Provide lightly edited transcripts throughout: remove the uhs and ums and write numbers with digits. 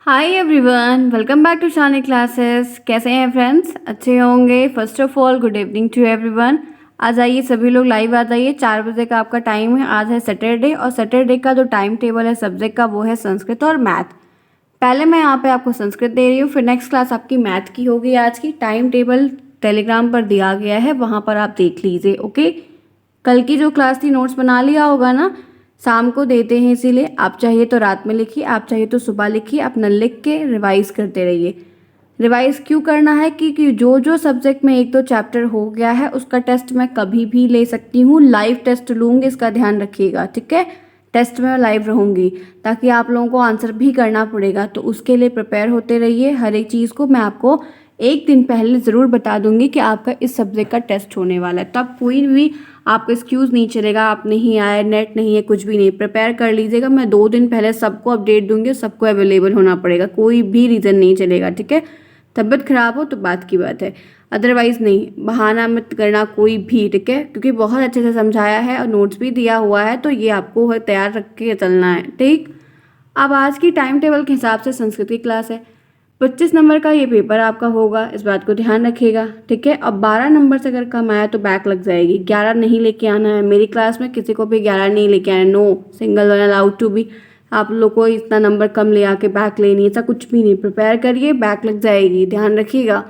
Hi everyone, welcome back to Shani classes. कैसे हैं friends? अच्छे होंगे। First of all good evening to everyone. आज आइए सभी लोग लाइव आ जाइए। 4 बजे का आपका टाइम है। आज है सैटरडे और सैटरडे का जो टाइम टेबल है सब्जेक्ट का वो है संस्कृत और मैथ। पहले मैं यहाँ पे आपको संस्कृत दे रही हूँ, फिर नेक्स्ट क्लास आपकी मैथ की होगी। आज की टाइम टेबल टेलीग्राम पर दिया गया है, वहाँ पर आप देख लीजिए। ओके, कल की जो क्लास थी नोट्स बना लिया होगा ना। शाम को देते हैं, इसीलिए आप चाहिए तो रात में लिखिए, आप चाहिए तो सुबह लिखिए। अपना लिख के रिवाइज करते रहिए। रिवाइज क्यों करना है? क्योंकि जो जो सब्जेक्ट में एक दो चैप्टर हो गया है उसका टेस्ट मैं कभी भी ले सकती हूँ। लाइव टेस्ट लूँगी, इसका ध्यान रखिएगा, ठीक है। टेस्ट में मैं लाइव रहूँगी ताकि आप लोगों को आंसर भी करना पड़ेगा, तो उसके लिए प्रिपेयर होते रहिए। हर एक चीज़ को मैं आपको एक दिन पहले ज़रूर बता दूंगी कि आपका इस सब्जेक्ट का टेस्ट होने वाला है। तब कोई भी आपको एक्सक्यूज़ नहीं चलेगा, आप नहीं आए, नेट नहीं है, कुछ भी नहीं। प्रिपेयर कर लीजिएगा। मैं 2 दिन पहले सबको अपडेट दूंगी, सबको अवेलेबल होना पड़ेगा, कोई भी रीज़न नहीं चलेगा, ठीक है। तबीयत खराब हो तो बात की बात है, अदरवाइज़ नहीं। बहाना मत करना कोई भी, ठीक है, क्योंकि बहुत अच्छे से समझाया है और नोट्स भी दिया हुआ है, तो ये आपको तैयार रख के चलना है, ठीक। अब आज की टाइम टेबल के हिसाब से संस्कृत की क्लास है। 25 नंबर का ये पेपर आपका होगा, इस बात को ध्यान रखिएगा, ठीक है। अब 12 नंबर से अगर कम आया तो बैक लग जाएगी। 11 नहीं लेके आना है। मेरी क्लास में किसी को भी 11 नहीं लेके आना, no single one allowed to be. आप लोग को इतना नंबर कम ले आके बैक लेनी, ऐसा कुछ भी नहीं। प्रिपेयर करिए, बैक लग जाएगी, ध्यान रखिएगा।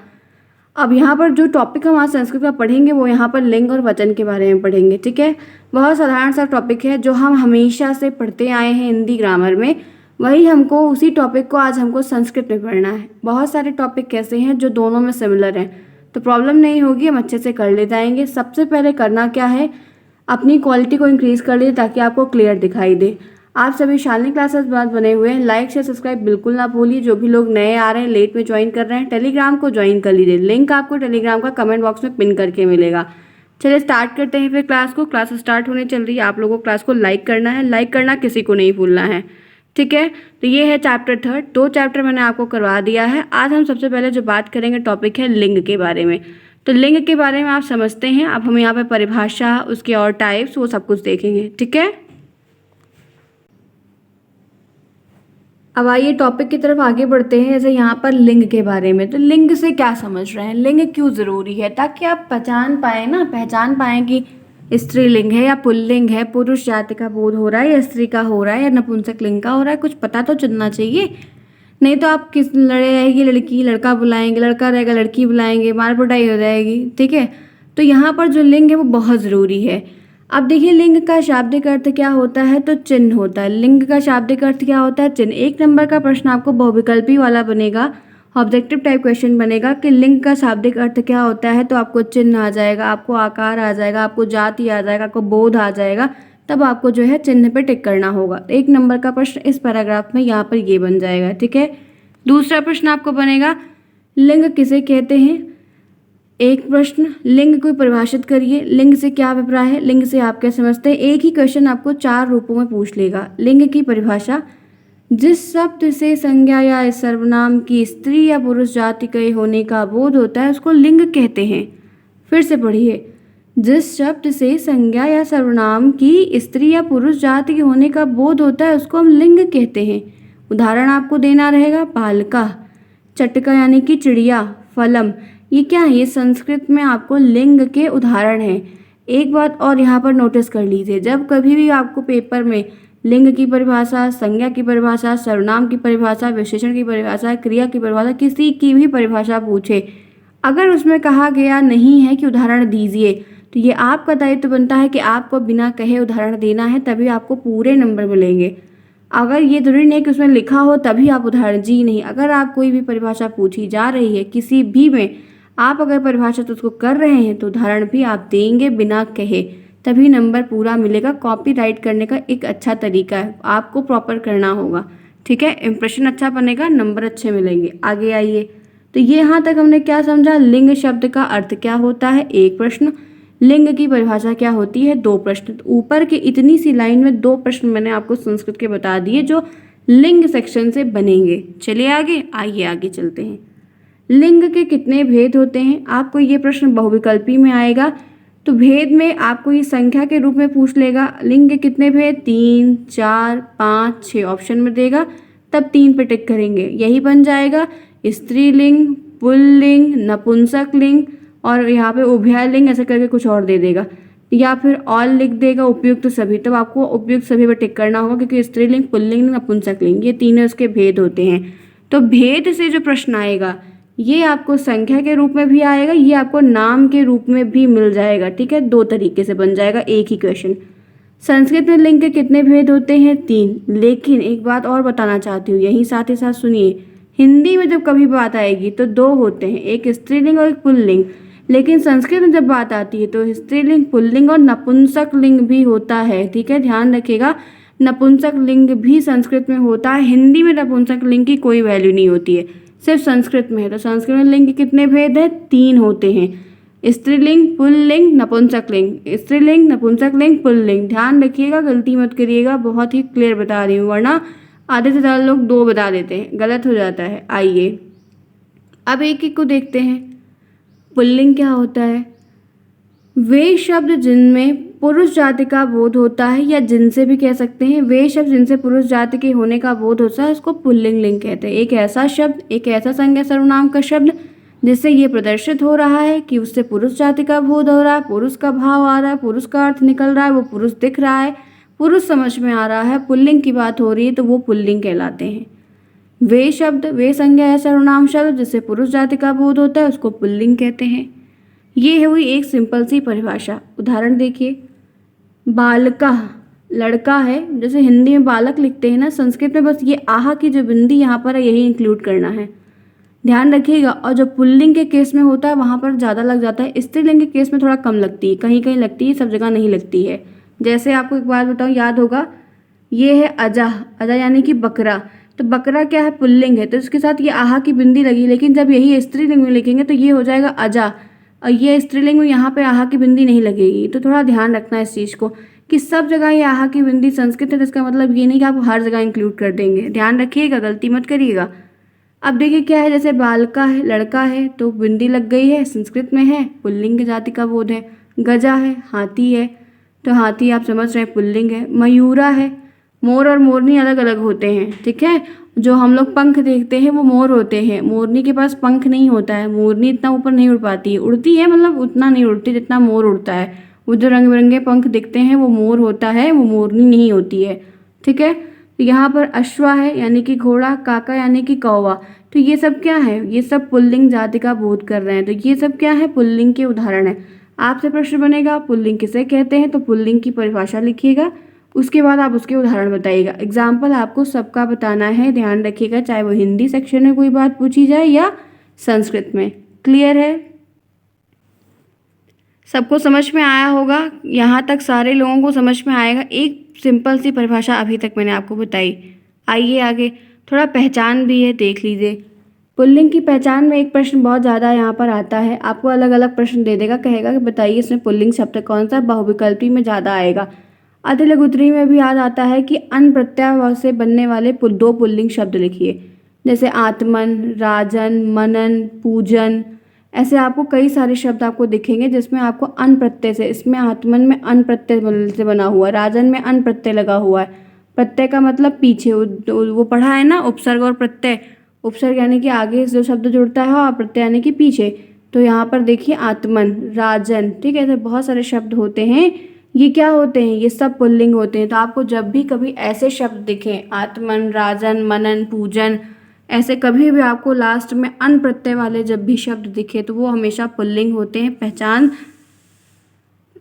अब यहाँ पर जो टॉपिक हम आज संस्कृत का पढ़ेंगे वो यहाँ पर लिंग और वचन के बारे में पढ़ेंगे, ठीक है। बहुत साधारण सा टॉपिक है जो हम हमेशा से पढ़ते आए हैं हिंदी ग्रामर में, वही हमको उसी टॉपिक को आज हमको संस्कृत में पढ़ना है। बहुत सारे टॉपिक ऐसे हैं जो दोनों में सिमिलर हैं, तो प्रॉब्लम नहीं होगी, हम अच्छे से कर ले जाएंगे। सबसे पहले करना क्या है, अपनी क्वालिटी को इंक्रीज़ कर लीजिए ताकि आपको क्लियर दिखाई दे। आप सभी शालिनी क्लासेस बाद बने हुए हैं, लाइक शेयर सब्सक्राइब बिल्कुल ना भूलिए। जो भी लोग नए आ रहे हैं, लेट में ज्वाइन कर रहे हैं, टेलीग्राम को ज्वाइन कर लीजिए। लिंक आपको टेलीग्राम का कमेंट बॉक्स में पिन करके मिलेगा। चलिए स्टार्ट करते हैं फिर क्लास को। क्लास स्टार्ट होने चल रही है, आप लोगों को क्लास को लाइक करना है, लाइक करना किसी को नहीं भूलना है, ठीक है। तो ये है चैप्टर 3, 2 चैप्टर मैंने आपको करवा दिया है। आज हम सबसे पहले जो बात करेंगे टॉपिक है लिंग के बारे में। तो लिंग के बारे में आप समझते हैं, अब हम यहाँ पे परिभाषा, उसके और टाइप्स, वो सब कुछ देखेंगे, ठीक है। अब आइए टॉपिक की तरफ आगे बढ़ते हैं। जैसे यहाँ पर लिंग के बारे में, तो लिंग से क्या समझ रहे हैं, लिंग क्यों ज़रूरी है, ताकि आप पहचान पाएँ कि स्त्रीलिंग है या पुल्लिंग है, पुरुष जाति का बोध हो रहा है या स्त्री का हो रहा है या नपुंसक लिंग का हो रहा है, कुछ पता तो चलना चाहिए। नहीं तो आप किस लड़े रहेगी लड़की, लड़का बुलाएंगे, लड़का रहेगा लड़की बुलाएंगे, मार पिटाई हो जाएगी, ठीक है। तो यहाँ पर जो लिंग है वो बहुत ज़रूरी है। अब देखिए लिंग का शाब्दिक अर्थ क्या होता है, तो चिन्ह होता है। लिंग का शाब्दिक अर्थ क्या होता है, चिन्ह। 1 नंबर का प्रश्न आपको बहुविकल्पी वाला बनेगा, ऑब्जेक्टिव टाइप क्वेश्चन बनेगा कि लिंग का शाब्दिक अर्थ क्या होता है, तो आपको चिन्ह आ जाएगा, आपको आकार आ जाएगा, आपको जाति आ जाएगा, आपको बोध आ जाएगा, तब आपको जो है चिन्ह पे टिक करना होगा। 1 नंबर का प्रश्न इस पैराग्राफ में यहाँ पर ये बन जाएगा, ठीक है। दूसरा प्रश्न आपको बनेगा, लिंग किसे कहते हैं। एक प्रश्न, लिंग को परिभाषित करिए, लिंग से क्या अभिप्राय है, लिंग से आप क्या समझते हैं। एक ही क्वेश्चन आपको 4 रूपों में पूछ लेगा। लिंग की परिभाषा, जिस शब्द से संज्ञा या सर्वनाम की स्त्री या पुरुष जाति के होने का बोध होता है उसको लिंग कहते हैं। फिर से पढ़िए, जिस शब्द से संज्ञा या सर्वनाम की स्त्री या पुरुष जाति के होने का बोध होता है उसको हम लिंग कहते हैं। उदाहरण आपको देना रहेगा, बालका, चटका यानी कि चिड़िया, फलम, ये क्या है, ये संस्कृत में आपको लिंग के उदाहरण हैं। एक बात और यहाँ पर नोटिस कर लीजिए, जब कभी भी आपको पेपर में लिंग की परिभाषा, संज्ञा की परिभाषा, सर्वनाम की परिभाषा, विशेषण की परिभाषा, क्रिया की परिभाषा, किसी की भी परिभाषा पूछे, अगर उसमें कहा गया नहीं है कि उदाहरण दीजिए, तो ये आपका दायित्व बनता है कि आपको बिना कहे उदाहरण देना है, तभी आपको पूरे नंबर मिलेंगे। अगर ये जरूरी नहीं कि उसमें लिखा हो तभी आप उदाहरण, जी नहीं। अगर आप कोई भी परिभाषा पूछी जा रही है किसी भी में, आप अगर परिभाषित उसको कर रहे हैं तो उदाहरण भी आप देंगे बिना कहे, तभी नंबर पूरा मिलेगा। कॉपी राइट करने का एक अच्छा तरीका है, आपको प्रॉपर करना होगा, ठीक है। इंप्रेशन अच्छा बनेगा, नंबर अच्छे मिलेंगे। आगे आइए, तो ये यहाँ तक हमने क्या समझा, लिंग शब्द का अर्थ क्या होता है, 1 प्रश्न। लिंग की परिभाषा क्या होती है, 2 प्रश्न। तो ऊपर की इतनी सी लाइन में 2 प्रश्न मैंने आपको संस्कृत के बता दिए जो लिंग सेक्शन से बनेंगे। चलिए आगे, आइए आगे चलते हैं। लिंग के कितने भेद होते हैं, आपको ये प्रश्न बहुविकल्पी में आएगा, तो भेद में आपको ये संख्या के रूप में पूछ लेगा। लिंग के कितने भेद, 3, 4, 5, 6 ऑप्शन में देगा। तब 3 पे टिक करेंगे। यही बन जाएगा स्त्रीलिंग, पुल्लिंग, नपुंसकलिंग और यहाँ पे उभयलिंग ऐसे करके कुछ और दे देगा, या फिर ऑल लिख देगा उपयुक्त सभी। तब आपको उपयुक्त सभी पर टिक करना होगा, क्योंकि स्त्रीलिंग, पुल्लिंग, नपुंसकलिंग ये तीनों इसके भेद होते हैं। तो भेद से जो प्रश्न आएगा ये आपको संख्या के रूप में भी आएगा, ये आपको नाम के रूप में भी मिल जाएगा। ठीक है, 2 तरीके से बन जाएगा एक ही क्वेश्चन। संस्कृत में लिंग के कितने भेद होते हैं? 3। लेकिन एक बात और बताना चाहती हूँ, यही साथ ही साथ सुनिए, हिंदी में जब कभी बात आएगी तो 2 होते हैं, एक स्त्रीलिंग और एक पुल्लिंग। लेकिन संस्कृत में जब बात आती है तो स्त्रीलिंग, पुल्लिंग और नपुंसक लिंग भी होता है। ठीक है, ध्यान रखिएगा, नपुंसक लिंग भी संस्कृत में होता है। हिंदी में नपुंसक लिंग की कोई वैल्यू नहीं होती है, सिर्फ संस्कृत में है। तो संस्कृत में लिंग के कितने भेद हैं? 3 होते हैं, स्त्रीलिंग, पुल्लिंग, नपुंसकलिंग। स्त्रीलिंग, नपुंसकलिंग, पुल्लिंग। ध्यान रखिएगा, गलती मत करिएगा, बहुत ही क्लियर बता रही हूँ, वरना आधे से ज़्यादा लोग 2 बता देते हैं, गलत हो जाता है। आइए अब एक एक को देखते हैं। पुल्लिंग क्या होता है? वे शब्द जिनमें पुरुष जाति का बोध होता है, या जिनसे भी कह सकते हैं, वे शब्द जिनसे पुरुष जाति के होने का बोध होता है उसको पुल्लिंग लिंग कहते हैं। एक ऐसा शब्द, एक ऐसा संज्ञा सर्वनाम का शब्द जिससे ये प्रदर्शित हो रहा है कि उससे पुरुष जाति का बोध हो रहा है, पुरुष का भाव आ रहा है, पुरुष का अर्थ निकल रहा है, वो पुरुष दिख रहा है, पुरुष समझ में आ रहा है, पुल्लिंग की बात हो रही है, तो वो पुल्लिंग कहलाते हैं। वे शब्द, वे संज्ञा या सर्वनाम शब्द जिससे पुरुष जाति का बोध होता है उसको पुल्लिंग कहते हैं। ये हुई एक सिंपल सी परिभाषा। उदाहरण देखिए, बालका लड़का है, जैसे हिंदी में बालक लिखते हैं ना, संस्कृत में बस ये आहा की जो बिंदी यहाँ पर है यही इंक्लूड करना है, ध्यान रखिएगा। और जो पुल्लिंग के केस में होता है वहाँ पर ज़्यादा लग जाता है, स्त्रीलिंग के केस में थोड़ा कम लगती है, कहीं कहीं लगती है, सब जगह नहीं लगती है। जैसे आपको एक बात बताऊँ, याद होगा, ये है अजा, अजा यानी कि बकरा, तो बकरा क्या है? पुल्लिंग है, तो इसके साथ ये आहा की बिंदी लगी, लेकिन जब यही स्त्रीलिंग में लिखेंगे तो ये हो जाएगा अजा, और ये स्त्रीलिंग में यहाँ पे आहा की बिंदी नहीं लगेगी। तो थोड़ा ध्यान रखना है इस चीज़ को कि सब जगह ये आहा की बिंदी संस्कृत है, तो इसका मतलब ये नहीं कि आप हर जगह इंक्लूड कर देंगे, ध्यान रखिएगा, गलती मत करिएगा। अब देखिए क्या है, जैसे बालका है, लड़का है, तो बिंदी लग गई है, संस्कृत में है, पुल्लिंग की जाति का बोध है। गजा है, हाथी है, तो हाथी आप समझ रहे हैं पुल्लिंग है। मयूरा है, मोर और मोरनी अलग अलग होते हैं, ठीक है, जो हम लोग पंख देखते हैं वो मोर होते हैं, मोरनी के पास पंख नहीं होता है, मोरनी इतना ऊपर नहीं उड़ पाती है, उड़ती है मतलब उतना नहीं उड़ती जितना मोर उड़ता है, वो जो रंग बिरंगे पंख दिखते हैं वो मोर होता है, वो मोरनी नहीं होती है। ठीक है, तो यहाँ पर अश्वा है यानी कि घोड़ा, काका यानी कि कौवा, तो ये सब क्या है? ये सब पुल्लिंग जाति का बोध कर रहे हैं, तो ये सब क्या है? पुल्लिंग के उदाहरण है। आपसे प्रश्न बनेगा पुल्लिंग किसे कहते हैं, तो पुल्लिंग की परिभाषा लिखिएगा, उसके बाद आप उसके उदाहरण बताइएगा। एग्जाम्पल आपको सबका बताना है, ध्यान रखिएगा, चाहे वो हिंदी सेक्शन में कोई बात पूछी जाए या संस्कृत में। क्लियर है? सबको समझ में आया होगा, यहाँ तक सारे लोगों को समझ में आएगा। एक सिंपल सी परिभाषा अभी तक मैंने आपको बताई। आइए आगे, थोड़ा पहचान भी है, देख लीजिए। पुल्लिंग की पहचान में एक प्रश्न बहुत ज़्यादा यहाँ पर आता है, आपको अलग अलग प्रश्न दे देगा, कहेगा कि बताइए इसमें पुल्लिंग शब्द कौन सा बहुविकल्पी में ज़्यादा आएगा। अधिलघुत्री में भी याद आता है कि अन प्रत्यय से बनने वाले 2 पुल्लिंग शब्द लिखिए, जैसे आत्मन, राजन, मनन, पूजन, ऐसे आपको कई सारे शब्द आपको दिखेंगे जिसमें आपको अन प्रत्यय से, इसमें आत्मन में अन प्रत्यय से बना हुआ है, राजन में अन प्रत्यय लगा हुआ है। प्रत्यय का मतलब पीछे, वो पढ़ा है ना, उपसर्ग और प्रत्यय। उपसर्ग यानी कि आगे जो शब्द जुड़ता है और प्रत्यय यानी कि पीछे। तो यहाँ पर देखिए आत्मन, राजन, ठीक है, ऐसे बहुत सारे शब्द होते हैं, ये क्या होते हैं? ये सब पुल्लिंग होते हैं। तो आपको जब भी कभी ऐसे शब्द दिखें, आत्मन, राजन, मनन, पूजन, ऐसे कभी भी आपको लास्ट में अन प्रत्यय वाले जब भी शब्द दिखे तो वो हमेशा पुल्लिंग होते हैं।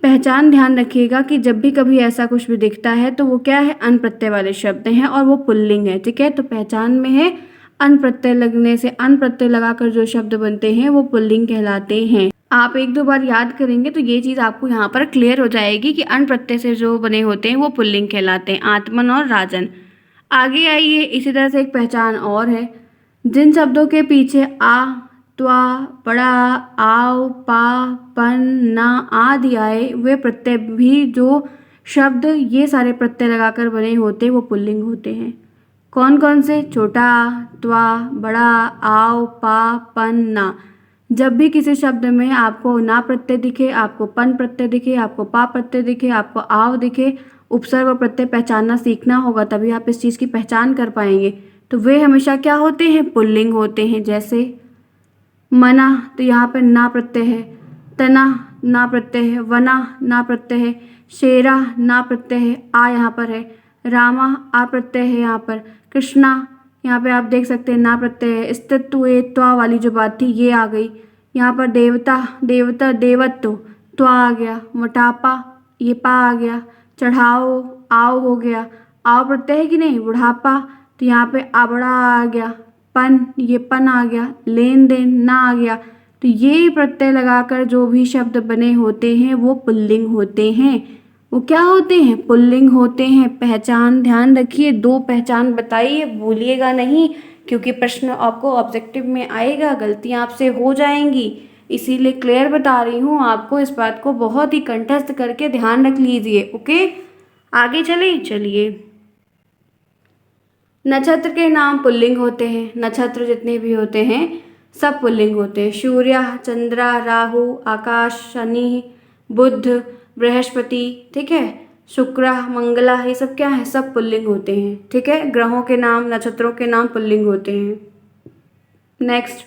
पहचान ध्यान रखिएगा कि जब भी कभी ऐसा कुछ भी दिखता है तो वो क्या है? अन प्रत्यय वाले शब्द हैं और वो पुल्लिंग है। ठीक है, तो पहचान में है अन प्रत्यय लगने से, अन प्रत्यय लगाकर जो शब्द बनते हैं वो पुल्लिंग कहलाते हैं। आप 1-2 बार याद करेंगे तो ये चीज़ आपको यहाँ पर क्लियर हो जाएगी कि अन प्रत्यय से जो बने होते हैं वो पुल्लिंग कहलाते हैं, आत्मन और राजन। आगे आइए, इसी तरह से एक पहचान और है, जिन शब्दों के पीछे आ, त्वा, पड़ा, आव, पा, पन, ना आदि आए, वे प्रत्यय भी जो शब्द ये सारे प्रत्यय लगाकर बने होते हैं वो पुल्लिंग होते हैं। कौन कौन से? छोटा आ, त्वा, बड़ा, आव, पा, पन, ना। जब भी किसी शब्द में आपको ना प्रत्यय दिखे, आपको पन प्रत्यय दिखे, आपको पा प्रत्यय दिखे, आपको आव दिखे, उपसर्ग और प्रत्यय पहचानना सीखना होगा, तभी आप इस चीज़ की पहचान कर पाएंगे। तो वे हमेशा क्या होते हैं, पुल्लिंग होते हैं। जैसे मना, तो यहाँ पर ना प्रत्यय है। तना, ना प्रत्यय है। वना, ना प्रत्यय है। शेरा, ना प्रत्यय है, आ यहाँ पर है। रामा, आ प्रत्यय है यहाँ पर। कृष्णा, यहाँ पे आप देख सकते हैं ना प्रत्यय है। स्थित्व ए त्वा वाली जो बात थी ये आ गई। यहाँ पर देवता, देवता देवत्व, त्वा आ गया। मोटापा, ये पा आ गया। चढ़ाओ, आओ हो गया। आओ प्रत्यय है कि नहीं, बुढ़ापा, तो यहाँ पे आबड़ा आ गया। पन, ये पन आ गया। लेन देन, ना आ गया। तो ये प्रत्यय लगाकर जो भी शब्द बने होते हैं वो पुल्लिंग होते हैं। वो क्या होते हैं, पुल्लिंग होते हैं। पहचान ध्यान रखिए, 2 पहचान बताइए, भूलिएगा नहीं, क्योंकि प्रश्न आपको ऑब्जेक्टिव में आएगा, गलतियां आपसे हो जाएंगी, इसीलिए क्लियर बता रही हूँ आपको। इस बात को बहुत ही कंठस्थ करके ध्यान रख लीजिए। ओके, आगे चलिए। नक्षत्र के नाम पुल्लिंग होते हैं। नक्षत्र जितने भी होते हैं सब पुल्लिंग होते हैं। सूर्य, चंद्रा, राहु, आकाश, शनि, बुध, बृहस्पति, ठीक है, शुक्र, मंगला, ये सब क्या है, सब पुल्लिंग होते हैं। ठीक है, ग्रहों के नाम, नक्षत्रों के नाम पुल्लिंग होते हैं। नेक्स्ट,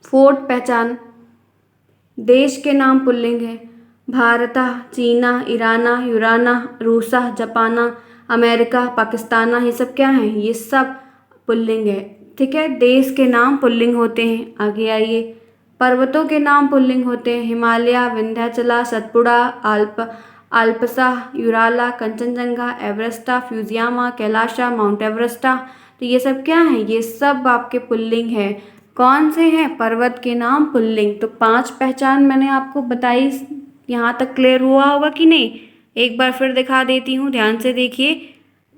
4th पहचान, देश के नाम पुल्लिंग है। भारता, चीना, ईराना, यूराना, रूसा, जापाना, अमेरिका, पाकिस्ताना, ये सब क्या हैं, ये सब पुल्लिंग है। ठीक है, देश के नाम पुल्लिंग होते हैं। आगे आइए, पर्वतों के नाम पुल्लिंग होते हैं। हिमालय, विंध्याचला, सतपुड़ा, आल्पसा, यूराला, कंचनजंगा, एवरेस्टा, फ्यूजियामा, कैलाशा, माउंट एवरेस्टा, तो ये सब क्या हैं, ये सब आपके पुल्लिंग है। कौन से हैं, पर्वत के नाम पुल्लिंग। तो 5 पहचान मैंने आपको बताई। यहाँ तक क्लियर हुआ होगा कि नहीं, एक बार फिर दिखा देती हूँ, ध्यान से देखिए।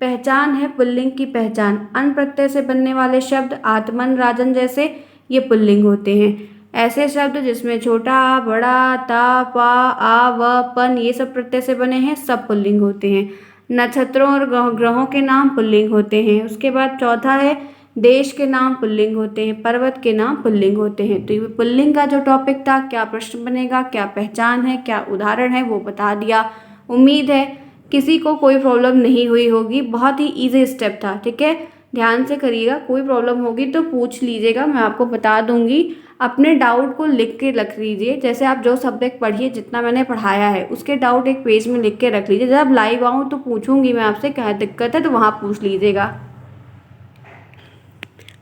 पहचान है पुल्लिंग की पहचान, अन प्रत्यय से बनने वाले शब्द, आत्मन, राजन जैसे, ये पुल्लिंग होते हैं। ऐसे शब्द जिसमें छोटा आ, बड़ा ता, पा, आ, व, पन, ये सब प्रत्यय से बने हैं, सब पुल्लिंग होते हैं। नक्षत्रों और ग्रहों के नाम पुल्लिंग होते हैं। उसके बाद चौथा है, देश के नाम पुल्लिंग होते हैं, पर्वत के नाम पुल्लिंग होते हैं। तो ये पुल्लिंग का जो टॉपिक था, क्या प्रश्न बनेगा, क्या पहचान है, क्या उदाहरण है, वो बता दिया। उम्मीद है किसी को कोई प्रॉब्लम नहीं हुई होगी, बहुत ही इजी स्टेप था। ठीक है, ध्यान से करिएगा, कोई प्रॉब्लम होगी तो पूछ लीजिएगा, मैं आपको बता दूंगी। अपने डाउट को लिख के रख लीजिए, जैसे आप जो सब्जेक्ट पढ़िए, जितना मैंने पढ़ाया है उसके डाउट एक पेज में लिख के रख लीजिए। जब लाइव आऊँ तो पूछूंगी मैं आपसे, क्या दिक्कत है तो वहाँ पूछ लीजिएगा।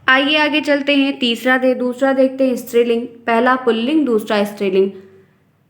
आइए आगे चलते हैं, दूसरा देखते हैं, स्त्रीलिंग। पहला पुल्लिंग, दूसरा स्त्रीलिंग।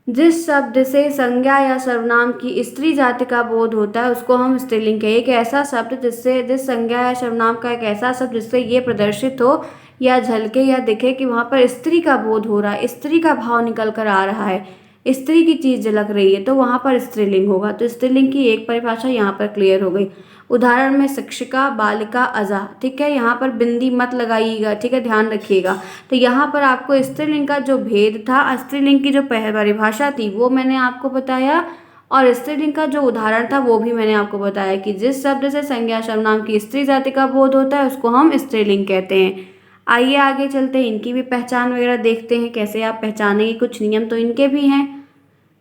जिस शब्द से संज्ञा या सर्वनाम की स्त्री जाति का बोध होता है उसको हम स्त्रीलिंग कहें। एक ऐसा शब्द जिस संज्ञा या सर्वनाम का एक ऐसा शब्द जिससे ये प्रदर्शित हो या झलके या दिखे कि वहाँ पर स्त्री का बोध हो रहा है, स्त्री का भाव निकल कर आ रहा है, स्त्री की चीज झलक रही है, तो वहाँ पर स्त्रीलिंग होगा। तो स्त्रीलिंग की एक परिभाषा यहाँ पर क्लियर हो गई। उदाहरण में शिक्षिका, बालिका, अजा। ठीक है, यहाँ पर बिंदी मत लगाइएगा, ठीक है, ध्यान रखिएगा। तो यहाँ पर आपको स्त्रीलिंग का जो भेद था, स्त्रीलिंग की जो परिभाषा थी वो मैंने आपको बताया, और स्त्रीलिंग का जो उदाहरण था वो भी मैंने आपको बताया कि जिस शब्द से संज्ञा सर्वनाम की स्त्री जाति का बोध होता है उसको हम स्त्रीलिंग कहते हैं। आइए आगे चलते हैं, इनकी भी पहचान वगैरह देखते हैं, कैसे आप पहचानेंगे, कुछ नियम तो इनके भी हैं।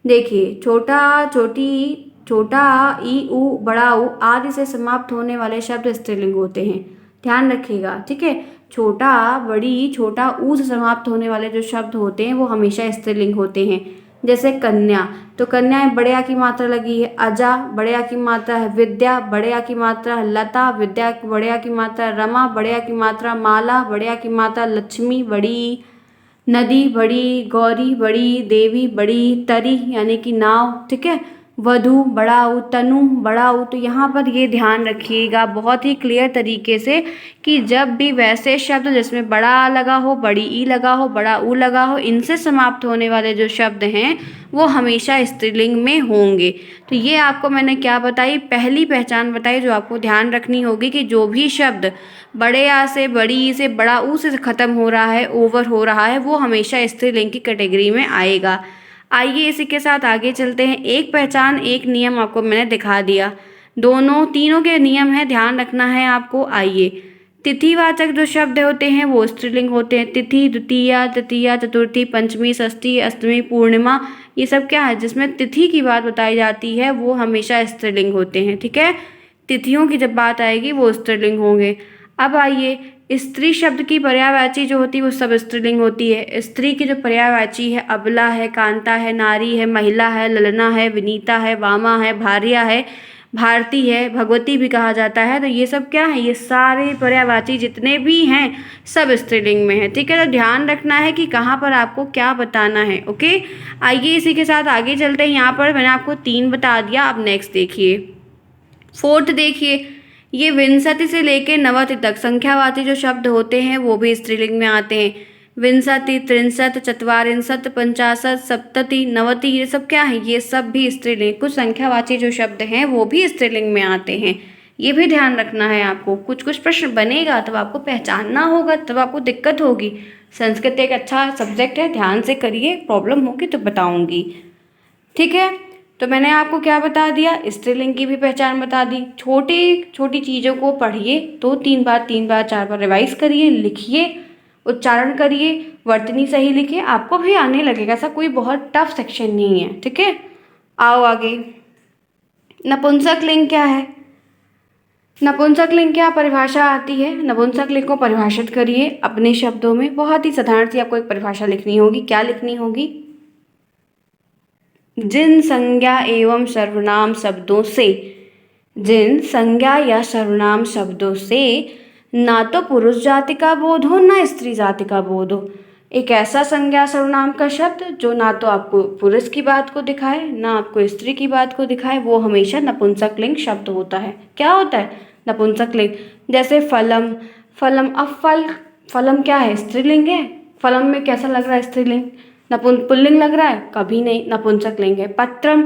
देखिए, छोटा, छोटी, छोटा आ, ई, ऊ, बड़ा ऊ आदि से समाप्त होने वाले शब्द स्त्रीलिंग होते हैं। ध्यान रखिएगा, ठीक है। छोटा आ, बड़ी, छोटा ऊ से समाप्त होने वाले जो शब्द होते हैं वो हमेशा स्त्रीलिंग होते हैं। जैसे कन्या, तो कन्या में बड़े आ की मात्रा लगी है। अजा, बड़े आ की मात्रा है। विद्या, बड़े आ की मात्रा है। लता, विद्या, बड़े आ की मात्रा। रमा, बड़े आ की मात्रा। माला, बड़े आ की मात्रा। लक्ष्मी, बड़ी। नदी, बड़ी। गौरी, बड़ी। देवी, बड़ी। तरी यानी कि नाव, ठीक है। वधु, बड़ा ऊ। तनु, बड़ा ऊ। तो यहाँ पर ये ध्यान रखिएगा बहुत ही क्लियर तरीके से कि जब भी वैसे शब्द जिसमें बड़ा आ लगा हो, बड़ी ई लगा हो, बड़ा ऊ लगा हो, इनसे समाप्त होने वाले जो शब्द हैं वो हमेशा स्त्रीलिंग में होंगे। तो ये आपको मैंने क्या बताई, पहली पहचान बताई जो आपको ध्यान रखनी होगी कि जो भी शब्द बड़े आ से, बड़ी ई से, बड़ा ऊ से ख़त्म हो रहा है, ओवर हो रहा है, वो हमेशा स्त्रीलिंग की कैटेगरी में आएगा। आइए इसी के साथ आगे चलते हैं। एक पहचान, एक नियम आपको मैंने दिखा दिया, तीनों के नियम है, ध्यान रखना है आपको। आइए, तिथिवाचक जो शब्द होते हैं वो स्त्रीलिंग होते हैं। तिथि, द्वितीया, तृतीया, चतुर्थी, पंचमी, षष्ठी, अष्टमी, पूर्णिमा, ये सब क्या है, जिसमें तिथि की बात बताई जाती है वो हमेशा स्त्रीलिंग होते हैं। ठीक है, तिथियों की जब बात आएगी वो स्त्रीलिंग होंगे। अब आइए स्त्री शब्द की पर्यायवाची जो होती है वो सब स्त्रीलिंग होती है। स्त्री की जो पर्यायवाची है अबला है, कांता है, नारी है, महिला है, ललना है, विनीता है, वामा है, भार्या है, भारती है, भगवती भी कहा जाता है। तो ये सब क्या है, ये सारे पर्यायवाची जितने भी हैं सब स्त्रीलिंग में है। ठीक है, तो ध्यान रखना है कि कहाँ पर आपको क्या बताना है। ओके, आइए इसी के साथ आगे चलते हैं। यहाँ पर मैंने आपको 3 बता दिया। अब नेक्स्ट देखिए, 4th देखिए, ये विंशति से लेके नवति तक संख्यावाची जो शब्द होते हैं वो भी स्त्रीलिंग में आते हैं। विंशति, त्रिंशत, चत्वारिंशत, पंचाशत, सप्तति, नवति, ये सब क्या है, ये सब भी स्त्रीलिंग। कुछ संख्यावाची जो शब्द हैं वो भी स्त्रीलिंग में आते हैं, ये भी ध्यान रखना है आपको। कुछ कुछ प्रश्न बनेगा तब आपको पहचानना होगा, तब आपको दिक्कत होगी। संस्कृत एक अच्छा सब्जेक्ट है, ध्यान से करिए, प्रॉब्लम होगी तो बताऊंगी। ठीक है, तो मैंने आपको क्या बता दिया, स्त्रीलिंग की भी पहचान बता दी। छोटी छोटी चीज़ों को पढ़िए तो 3 बार 4 बार रिवाइज करिए, लिखिए, उच्चारण करिए, वर्तनी सही लिखिए, आपको भी आने लगेगा। ऐसा कोई बहुत टफ सेक्शन नहीं है। ठीक है, आओ आगे। नपुंसक लिंग क्या है, नपुंसक लिंग क्या परिभाषा आती है। नपुंसक लिंग को परिभाषित करिए अपने शब्दों में। बहुत ही साधारण सी आपको एक परिभाषा लिखनी होगी। क्या लिखनी होगी, जिन संज्ञा एवं सर्वनाम शब्दों से, जिन संज्ञा या सर्वनाम शब्दों से ना तो पुरुष जाति का बोध हो ना स्त्री जाति का बोध हो। एक ऐसा संज्ञा सर्वनाम का शब्द जो ना तो आपको पुरुष की बात को दिखाए ना आपको स्त्री की बात को दिखाए, वो हमेशा नपुंसक लिंग शब्द होता है। क्या होता है, नपुंसक लिंग। जैसे फलम, फलम, अब फल, फलम क्या है, स्त्रीलिंग है। फलम में कैसा लग रहा है, स्त्रीलिंग। पुल्लिंग लग रहा है, कभी नहीं, नपुंसक लिंग है। पत्रम,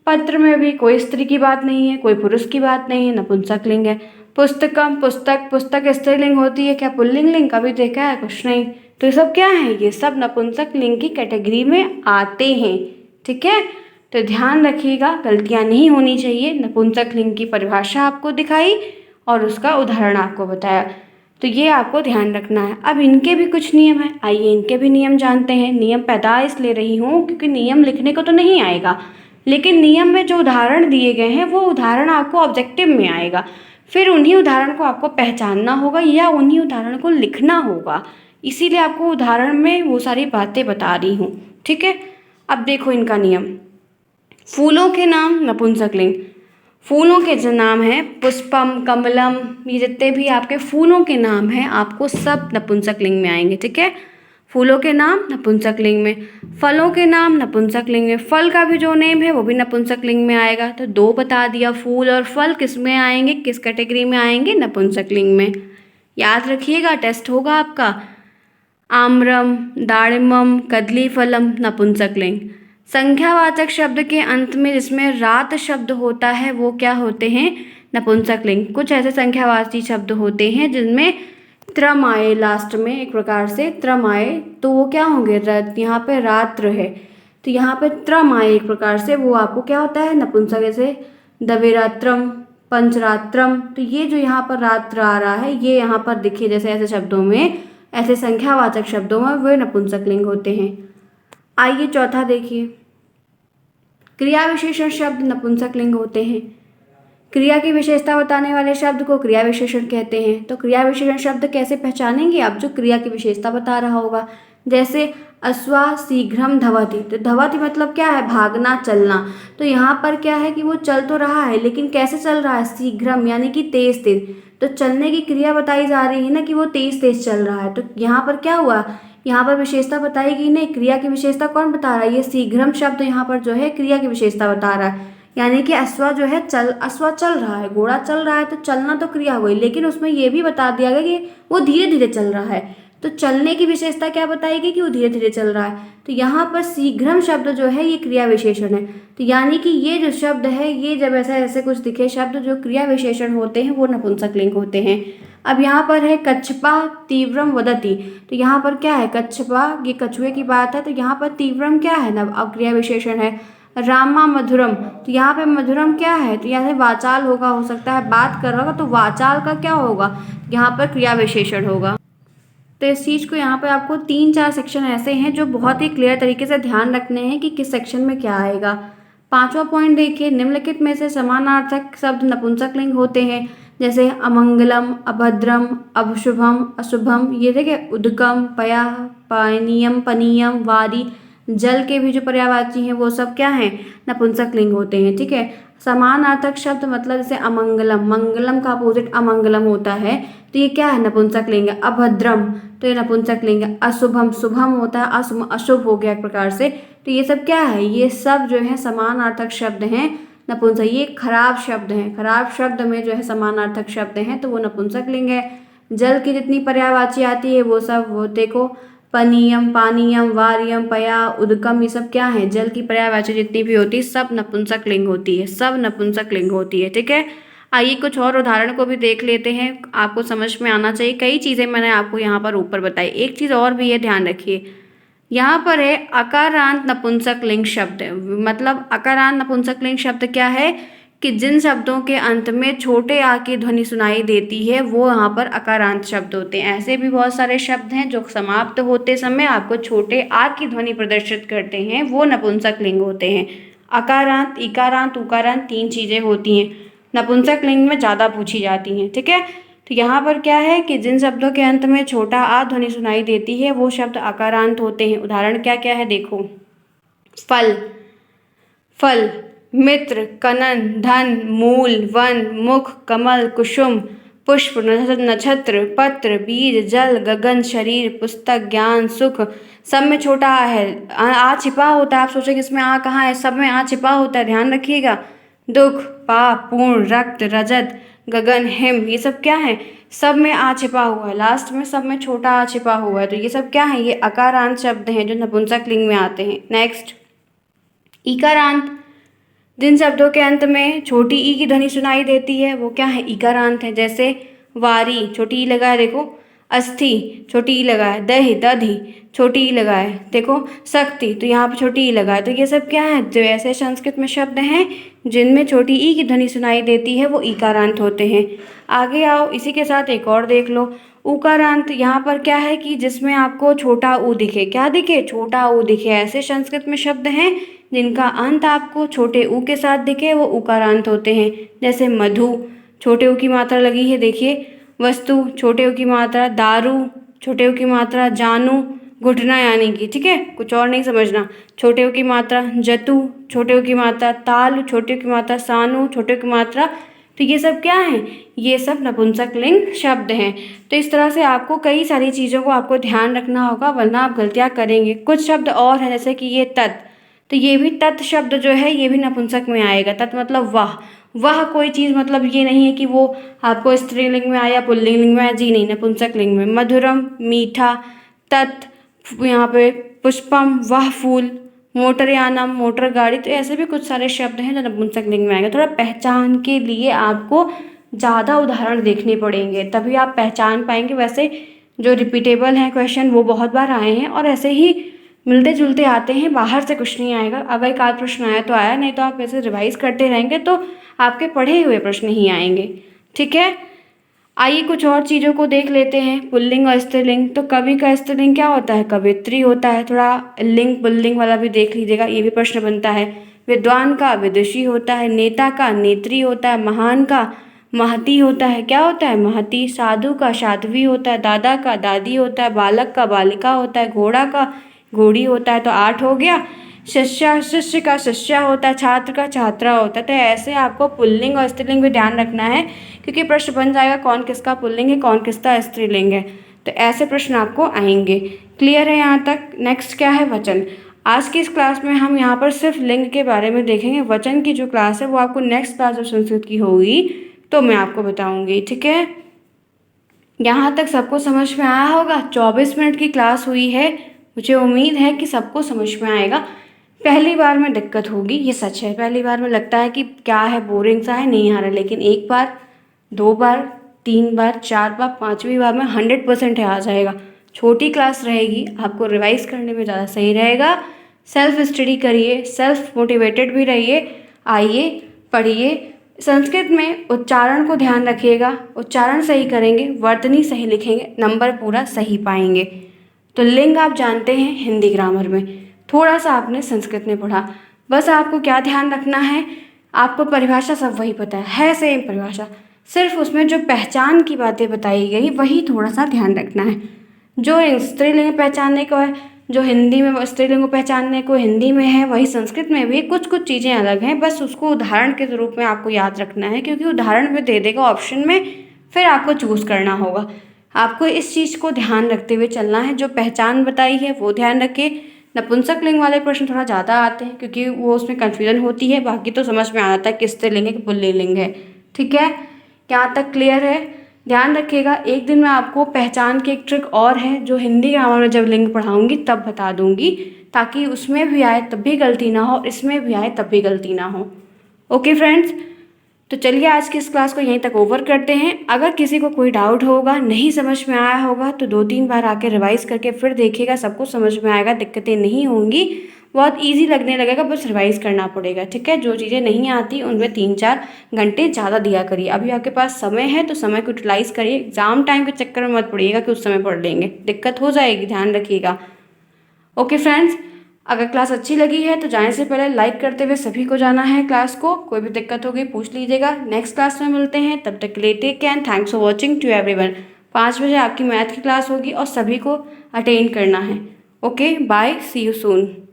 पत्र में भी कोई स्त्री की बात नहीं है, कोई पुरुष की बात नहीं है, नपुंसक लिंग है। पुस्तकम, पुस्तक, पुस्तक स्त्रीलिंग होती है क्या, पुल्लिंग लिंग, कभी देखा है, कुछ नहीं। तो ये सब क्या है, ये सब नपुंसक लिंग की कैटेगरी में आते हैं। ठीक है, तो ध्यान रखिएगा, गलतियां नहीं होनी चाहिए। नपुंसक लिंग की परिभाषा आपको दिखाई और उसका उदाहरण आपको बताया, तो ये आपको ध्यान रखना है। अब इनके भी कुछ नियम हैं, आइए इनके भी नियम जानते हैं। नियम पैदाइश ले रही हूँ क्योंकि नियम लिखने को तो नहीं आएगा, लेकिन नियम में जो उदाहरण दिए गए हैं वो उदाहरण आपको ऑब्जेक्टिव में आएगा। फिर उन्हीं उदाहरण को आपको पहचानना होगा या उन्हीं उदाहरण को लिखना होगा, इसीलिए आपको उदाहरण में वो सारी बातें बता रही हूँ। ठीक है, अब देखो इनका नियम। फूलों के नाम नपुंसक लिंग, फूलों के जो नाम हैं पुष्पम, कमलम, ये जितने भी आपके फूलों के नाम हैं आपको सब नपुंसक लिंग में आएंगे। ठीक है, फूलों के नाम नपुंसक लिंग में, फलों के नाम नपुंसक लिंग में, फल का भी जो नेम है वो भी नपुंसक लिंग में आएगा। तो 2 बता दिया, फूल और फल किस में आएंगे, किस कैटेगरी में आएंगे, नपुंसक लिंग में। याद रखिएगा, टेस्ट होगा आपका। आम्रम, दाड़िमम, कदली फलम, नपुंसक लिंग। संख्यावाचक शब्द के अंत में जिसमें रात शब्द होता है वो क्या होते हैं, नपुंसक लिंग। कुछ ऐसे संख्यावाची शब्द होते हैं जिनमें त्रम आए लास्ट में, एक प्रकार से त्रम आए तो वो क्या होंगे, यहाँ पे रात्र है तो यहाँ पे त्रम आए एक प्रकार से, वो आपको क्या होता है, नपुंसक। जैसे दवेरात्रम, पंचरात्रम, तो ये जो यहाँ पर रात्र आ रहा है ये यहाँ पर दिखे जैसे ऐसे शब्दों में, ऐसे संख्यावाचक शब्दों में वे नपुंसक लिंग होते हैं। आइए चौथा देखिए, क्रिया विशेषण शब्द नपुंसक लिंग होते हैं। क्रिया की विशेषता बताने वाले शब्द को क्रिया विशेषण कहते हैं। तो क्रिया विशेषण शब्द कैसे पहचानेंगे आप, जो क्रिया की विशेषता बता रहा होगा। जैसे अश्वा शीघ्रम धवति, तो धवति मतलब क्या है, भागना, चलना। तो यहाँ पर क्या है कि वो चल तो रहा है लेकिन कैसे चल रहा है, शीघ्रम यानी कि तेज तेज। तो चलने की क्रिया बताई जा रही है ना कि वो तेज तेज चल रहा है। तो यहाँ पर क्या हुआ, यहाँ पर विशेषता बताई गई नहीं, क्रिया की विशेषता कौन बता रहा है, ये शीघ्रम शब्द यहाँ पर जो है क्रिया की विशेषता बता रहा है। यानी कि अश्वा जो है अश्वा चल रहा है, घोड़ा चल रहा है, तो चलना तो क्रिया हो गई, लेकिन उसमें ये भी बता दिया गया कि वो धीरे धीरे चल रहा है। तो चलने की विशेषता क्या बताएगी कि वो धीरे धीरे चल रहा है। तो यहाँ पर शीघ्रम शब्द जो है ये क्रिया विशेषण है। तो यानी कि ये जो शब्द है, ये जब ऐसे कुछ दिखे शब्द जो क्रिया विशेषण होते हैं वो नपुंसक लिंग होते हैं। अब यहाँ पर है कच्छपा तीव्रम वदति, तो यहाँ पर क्या है, कच्छपा ये कछुए की बात है, तो यहाँ पर तीव्रम क्या है ना, अब क्रिया विशेषण है। रामा मधुरम, तो यहाँ पे मधुरम क्या है, तो यहाँ से वाचाल होगा, हो सकता है बात कर रहा होगा, तो वाचाल का क्या होगा, यहाँ पर क्रिया विशेषण होगा। तो इस चीज़ को यहाँ पे आपको 3-4 सेक्शन ऐसे हैं जो बहुत ही क्लियर तरीके से ध्यान रखने हैं कि किस सेक्शन में क्या आएगा। 5वां पॉइंट देखिए, निम्नलिखित में से समानार्थक शब्द नपुंसक लिंग होते हैं। जैसे अमंगलम, अभद्रम, अशुभम, अशुभम, ये देखिए उदकम, पया, पानीयम, पनीयम, वारी, जल के भी जो पर्यायवाची हैं वो सब क्या हैं, नपुंसक लिंग होते हैं। ठीक है, समानार्थक शब्द मतलब जैसे अमंगलम, मंगलम का अपोजिट अमंगलम होता है, तो ये क्या है, नपुंसक लिंग है। अभद्रम तो ये नपुंसक लिंग है। अशुभम, शुभम होता है, अशुभ हो गया एक प्रकार से, तो ये सब क्या है, ये सब जो है समानार्थक शब्द हैं, नपुंसक। ये खराब शब्द हैं, खराब शब्द में जो है समानार्थक शब्द हैं तो वो नपुंसक लिंग है। जल की जितनी पर्यायवाची आती है वो सब, वो देखो पनीयम, पानीयम, वारियम, पया, उदकम, ये सब क्या है, जल की पर्यायवाची जितनी भी होती है सब नपुंसक लिंग होती है, सब नपुंसक लिंग होती है। ठीक है, आइए कुछ और उदाहरण को भी देख लेते हैं, आपको समझ में आना चाहिए। कई चीज़ें मैंने आपको यहाँ पर ऊपर बताई, एक चीज़ और भी है, ध्यान रखिए। यहाँ पर है अकारांत नपुंसक लिंग शब्द, मतलब अकारांत नपुंसक लिंग शब्द क्या है कि जिन शब्दों के अंत में छोटे आ की ध्वनि सुनाई देती है वो यहाँ पर अकारांत शब्द होते हैं। ऐसे भी बहुत सारे शब्द हैं जो समाप्त होते समय आपको छोटे आ की ध्वनि प्रदर्शित करते हैं, वो नपुंसक लिंग होते हैं। अकारांत, इकारांत, उकारांत, तीन चीज़ें होती हैं, नपुंसक लिंग में ज़्यादा पूछी जाती हैं। ठीक है, तो यहाँ पर क्या है कि जिन शब्दों के अंत में छोटा आ ध्वनि सुनाई देती है वो शब्द अकारांत होते हैं। उदाहरण क्या क्या है देखो, फल, फल, मित्र, कनन, धन, मूल, वन, मुख, कमल, कुसुम, पुष्प, नक्षत्र, पत्र, बीज, जल, गगन, शरीर, पुस्तक, ज्ञान, सुख, सब में छोटा आ है, आ छिपा होता है। आप सोचेंगे इसमें आ कहाँ है, सब में आ छिपा होता है, ध्यान रखिएगा। दुख, पाप, पूर्ण, रक्त, रजत, गगन, हिम, ये सब क्या है, सब में आ छिपा हुआ है, लास्ट में सब में छोटा आ छिपा हुआ है, तो ये सब क्या है, ये अकारांत शब्द हैं जो नपुंसक लिंग में आते हैं। नेक्स्ट, इकारांत, जिन शब्दों के अंत में छोटी ई की ध्वनि सुनाई देती है वो क्या है, इकारांत है। जैसे वारी, छोटी ई लगा है देखो, अस्थि, छोटी ई लगा है, दही, दधि, छोटी ई लगा है देखो, शक्ति, तो यहाँ पर छोटी ई लगा है, तो ये सब क्या है, जो ऐसे संस्कृत में शब्द हैं जिनमें छोटी ई की ध्वनि सुनाई देती है वो इकारांत होते हैं। आगे आओ, इसी के साथ एक और देख लो, उकारांत। यहाँ पर क्या है कि जिसमें आपको छोटा ऊ दिखे, क्या दिखे, छोटा ऊ दिखे। ऐसे संस्कृत में शब्द हैं जिनका अंत आपको छोटे ऊ के साथ दिखे वो उकारांत होते हैं। जैसे मधु, छोटे ऊ की मात्रा लगी है देखिए, वस्तु, छोटे ऊ की मात्रा, दारू, छोटे ऊ की मात्रा, जानू, घुटना यानी कि, ठीक है, कुछ और नहीं समझना, छोटे ऊ की मात्रा, जतु, छोटे ऊ की मात्रा, तालु, छोटे ऊ की मात्रा, सानु, छोटे ऊ की मात्रा, तो ये सब क्या हैं, ये सब नपुंसक लिंग शब्द हैं। तो इस तरह से आपको कई सारी चीज़ों को आपको ध्यान रखना होगा वरना आप गलतियाँ करेंगे। कुछ शब्द और हैं जैसे कि ये तत्, तो ये भी तत् शब्द जो है ये भी नपुंसक में आएगा। तत् मतलब वह कोई चीज़, मतलब ये नहीं है कि वो आपको स्त्रीलिंग में आया पुल्लिंग में आया, जी नहीं, नपुंसक लिंग में। मधुरम, मीठा, तत्, यहाँ पे पुष्पम, वह फूल, मोटरयानम, मोटर गाड़ी, तो ऐसे भी कुछ सारे शब्द हैं जो नपुंसक लिंग में आएंगे। थोड़ा पहचान के लिए आपको ज़्यादा उदाहरण देखने पड़ेंगे तभी आप पहचान पाएंगे। वैसे जो रिपीटेबल हैं क्वेश्चन वो बहुत बार आए हैं और ऐसे ही मिलते जुलते आते हैं, बाहर से कुछ नहीं आएगा। अगर एक आध प्रश्न आया तो आया, नहीं तो आप ऐसे रिवाइज करते रहेंगे तो आपके पढ़े हुए प्रश्न ही आएंगे। ठीक है, आइए कुछ और चीज़ों को देख लेते हैं। पुल्लिंग और स्त्रीलिंग, तो कवि का स्त्रीलिंग क्या होता है, कवित्री होता है। थोड़ा लिंग पुल्लिंग वाला भी देख लीजिएगा, ये भी प्रश्न बनता है। विद्वान का विदुषी होता है, नेता का नेत्री होता है, महान का महती होता है, क्या होता है, महती। साधु का साध्वी होता है, दादा का दादी होता है, बालक का बालिका होता है, घोड़ा का घोड़ी होता है, तो 8 हो गया। शिष्य का शिष्या होता है, छात्र का छात्रा होता है। तो ऐसे आपको पुल्लिंग और स्त्रीलिंग भी ध्यान रखना है क्योंकि प्रश्न बन जाएगा कौन किसका पुल्लिंग है कौन किसका स्त्रीलिंग है, तो ऐसे प्रश्न आपको आएंगे। क्लियर है यहाँ तक। नेक्स्ट क्या है, वचन। आज की इस क्लास में हम यहाँ पर सिर्फ लिंग के बारे में देखेंगे। वचन की जो क्लास है वो आपको नेक्स्ट क्लास ऑफ संस्कृत की होगी तो मैं आपको बताऊँगी। ठीक है, यहाँ तक सबको समझ में आया होगा। 24 मिनट की क्लास हुई है, मुझे उम्मीद है कि सबको समझ में आएगा। पहली बार में दिक्कत होगी, ये सच है। पहली बार में लगता है कि क्या है, बोरिंग सा है, नहीं आ रहा, लेकिन एक बार, 2 बार, 3 बार, 4 बार, 5वीं बार में 100% है, आ जाएगा। छोटी क्लास रहेगी, आपको रिवाइज करने में ज़्यादा सही रहेगा। सेल्फ स्टडी करिए, सेल्फ मोटिवेटेड भी रहिए। आइए पढ़िए। संस्कृत में उच्चारण को ध्यान रखिएगा, उच्चारण सही करेंगे, वर्तनी सही लिखेंगे, नंबर पूरा सही पाएंगे। तो लिंग आप जानते हैं हिंदी ग्रामर में, थोड़ा सा आपने संस्कृत में पढ़ा, बस आपको क्या ध्यान रखना है, आपको परिभाषा सब वही पता है सेम परिभाषा। सिर्फ उसमें जो पहचान की बातें बताई गई वही थोड़ा सा ध्यान रखना है। जो स्त्रीलिंग पहचानने को है, जो हिंदी में स्त्रीलिंग को पहचानने को हिंदी में है, वही संस्कृत में भी कुछ कुछ चीज़ें अलग हैं। बस उसको उदाहरण के रूप में आपको याद रखना है, क्योंकि उदाहरण में दे देगा ऑप्शन में, फिर आपको चूज़ करना होगा। आपको इस चीज़ को ध्यान रखते हुए चलना है। जो पहचान बताई है वो ध्यान रखें। नपुंसक लिंग वाले प्रश्न थोड़ा ज़्यादा आते हैं, क्योंकि वो उसमें कन्फ्यूजन होती है। बाकी तो समझ में आ जाता है कि स्त्रीलिंग है कि पुल्लिंग है। ठीक है, यहाँ तक क्लियर है? ध्यान रखिएगा, एक दिन मैं आपको पहचान की एक ट्रिक और है जो हिंदी ग्रामर में जब लिंग पढ़ाऊंगी तब बता दूंगी, ताकि उसमें भी आए तब भी गलती ना हो, इसमें भी आए तब भी गलती ना हो। ओके फ्रेंड्स, तो चलिए आज की इस क्लास को यहीं तक ओवर करते हैं। अगर किसी को कोई डाउट होगा, नहीं समझ में आया होगा, तो 2-3 बार आके रिवाइज करके फिर देखिएगा, सबको समझ में आएगा, दिक्कतें नहीं होंगी, बहुत इजी लगने लगेगा, बस रिवाइज करना पड़ेगा। ठीक है, जो चीज़ें नहीं आती उनमें 3-4 घंटे ज़्यादा दिया करिए। अभी आपके पास समय है तो समय को यूटिलाइज करिए। एग्जाम टाइम के चक्कर में मत पड़िएगा कि उस समय पढ़ लेंगे, दिक्कत हो जाएगी, ध्यान रखिएगा। ओके फ्रेंड्स, अगर क्लास अच्छी लगी है तो जाने से पहले लाइक करते हुए सभी को जाना है क्लास को। कोई भी दिक्कत होगी पूछ लीजिएगा। नेक्स्ट क्लास में मिलते हैं, तब तक के लिए take care and thanks for watching to everyone. 5 बजे आपकी मैथ की क्लास होगी और सभी को अटेंड करना है। Okay bye, see you soon.